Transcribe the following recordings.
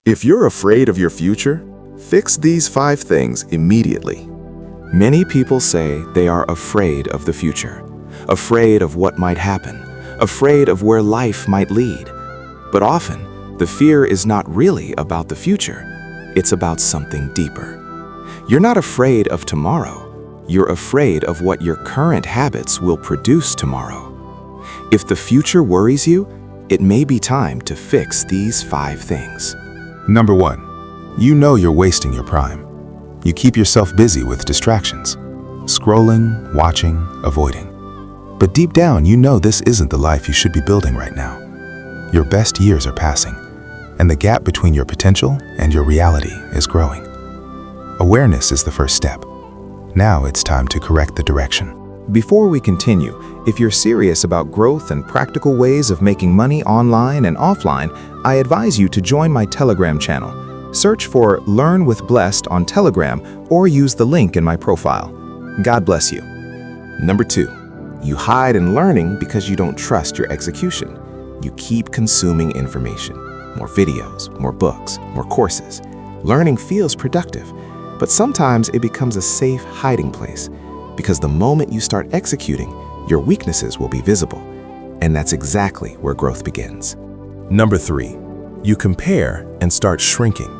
If you're afraid of your future, fix these 5 things immediately. Many people say they are afraid of the future, afraid of what might happen, afraid of where life might lead. But often, the fear is not really about the future. It's about something deeper. You're not afraid of tomorrow. You're afraid of what your current habits will produce tomorrow. If the future worries you, it may be time to fix these 5 things. Number 1, you know you're wasting your prime. You keep yourself busy with distractions, scrolling, watching, avoiding. But deep down, you know this isn't the life you should be building right now. Your best years are passing, and the gap between your potential and your reality is growing. Awareness is the first step. Now it's time to correct the direction. Before we continue, if you're serious about growth and practical ways of making money online and offline, I advise you to join my Telegram channel. Search for Learn with Blessed on Telegram or use the link in my profile. God bless you. Number 2, you hide in learning because you don't trust your execution. You keep consuming information, more videos, more books, more courses. Learning feels productive, but sometimes it becomes a safe hiding place because the moment you start executing, your weaknesses will be visible. And that's exactly where growth begins. Number 3, you compare and start shrinking.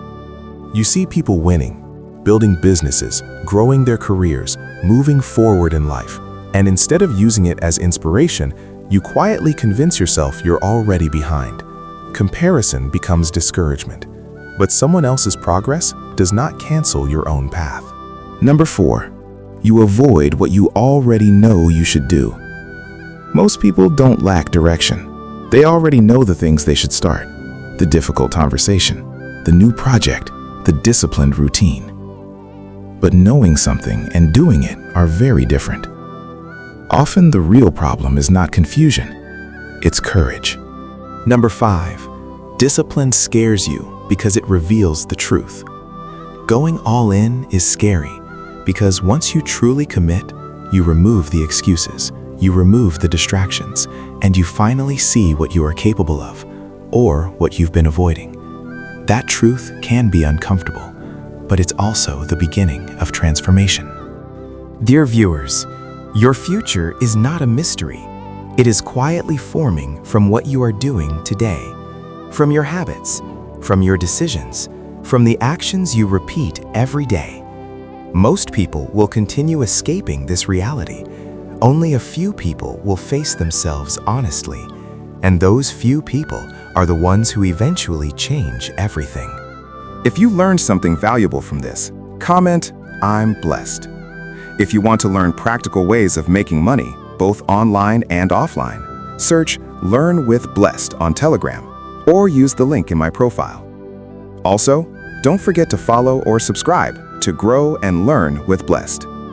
You see people winning, building businesses, growing their careers, moving forward in life. And instead of using it as inspiration, you quietly convince yourself you're already behind. Comparison becomes discouragement. But someone else's progress does not cancel your own path. Number 4, you avoid what you already know you should do. Most people don't lack direction. They already know the things they should start. The difficult conversation, the new project, the disciplined routine. But knowing something and doing it are very different. Often the real problem is not confusion, it's courage. Number 5, discipline scares you because it reveals the truth. Going all in is scary because once you truly commit, you remove the excuses, you remove the distractions, and you finally see what you are capable of or what you've been avoiding. That truth can be uncomfortable, but it's also the beginning of transformation. Dear viewers, your future is not a mystery. It is quietly forming from what you are doing today, from your habits, from your decisions, from the actions you repeat every day. Most people will continue escaping this reality. Only a few people will face themselves honestly, and those few people are the ones who eventually change everything. If you learned something valuable from this, comment, "I'm blessed." If you want to learn practical ways of making money, both online and offline, search Learn with Blessed on Telegram or use the link in my profile. Also, don't forget to follow or subscribe to grow and learn with Blessed.